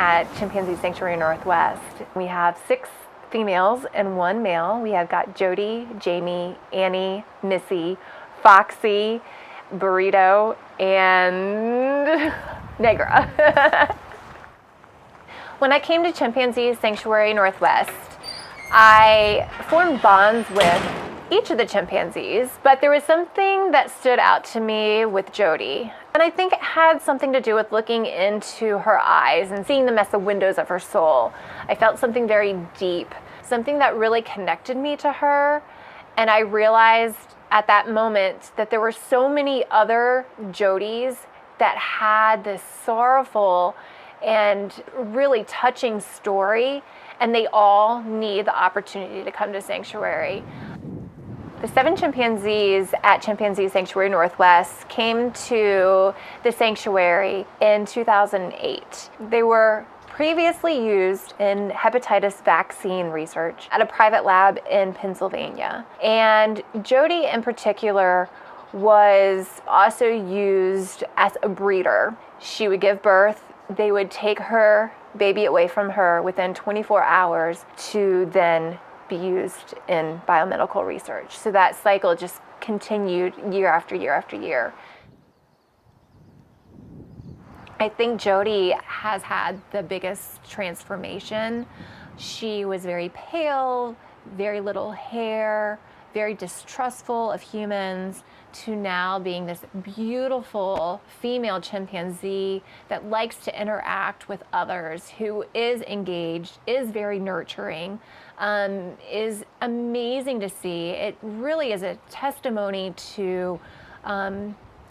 at Chimpanzee Sanctuary Northwest. We have 6 females and 1 male. We have got Jody, Jamie, Annie, Missy, Foxy, Burrito, and Negra. When I came to Chimpanzee Sanctuary Northwest, I formed bonds with each of the chimpanzees, but there was something that stood out to me with Jody. And I think it had something to do with looking into her eyes and seeing them as the windows of her soul. I felt something very deep, something that really connected me to her. And I realized at that moment that there were so many other Jodies that had this sorrowful and really touching story, and they all need the opportunity to come to Sanctuary. The 7 chimpanzees at Chimpanzee Sanctuary Northwest came to the sanctuary in 2008. They were previously used in hepatitis vaccine research at a private lab in Pennsylvania. And Jody in particular was also used as a breeder. She would give birth, they would take her baby away from her within 24 hours to then be used in biomedical research. So that cycle just continued year after year after year. I think Jody has had the biggest transformation. She was very pale, very little hair, very distrustful of humans, to now being this beautiful female chimpanzee that likes to interact with others, who is engaged, is very nurturing, is amazing to see. It really is a testimony to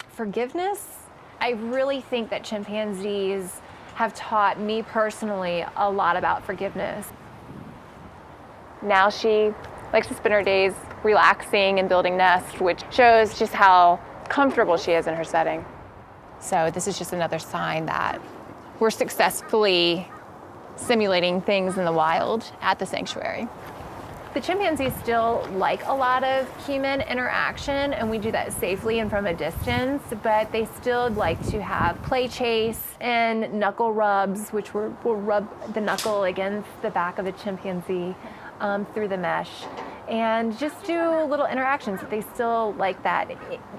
forgiveness. I really think that chimpanzees have taught me personally a lot about forgiveness. Now she likes to spend her days relaxing and building nests, which shows just how comfortable she is in her setting. So this is just another sign that we're successfully simulating things in the wild at the sanctuary. The chimpanzees still like a lot of human interaction, and we do that safely and from a distance, but they still like to have play chase and knuckle rubs, which will rub the knuckle against the back of the chimpanzee through the mesh, and just do little interactions. They still like that,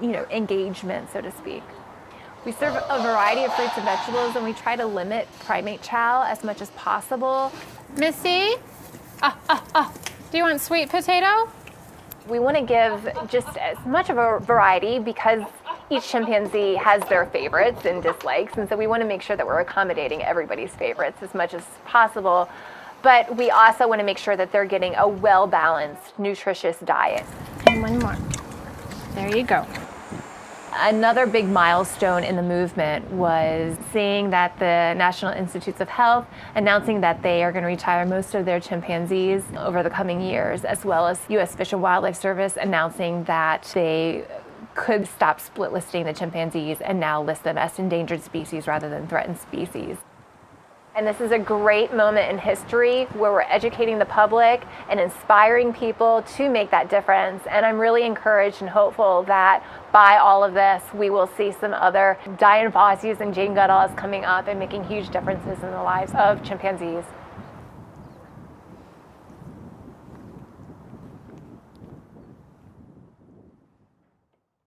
engagement, so to speak. We serve a variety of fruits and vegetables, and we try to limit primate chow as much as possible. Missy? Do you want sweet potato? We want to give just as much of a variety because each chimpanzee has their favorites and dislikes, and so we want to make sure that we're accommodating everybody's favorites as much as possible. But we also want to make sure that they're getting a well-balanced, nutritious diet. And one more. There you go. Another big milestone in the movement was seeing that the National Institutes of Health announcing that they are going to retire most of their chimpanzees over the coming years, as well as U.S. Fish and Wildlife Service announcing that they could stop split listing the chimpanzees and now list them as endangered species rather than threatened species. And this is a great moment in history where we're educating the public and inspiring people to make that difference. And I'm really encouraged and hopeful that by all of this, we will see some other Dian Fossey's and Jane Goodall's coming up and making huge differences in the lives of chimpanzees.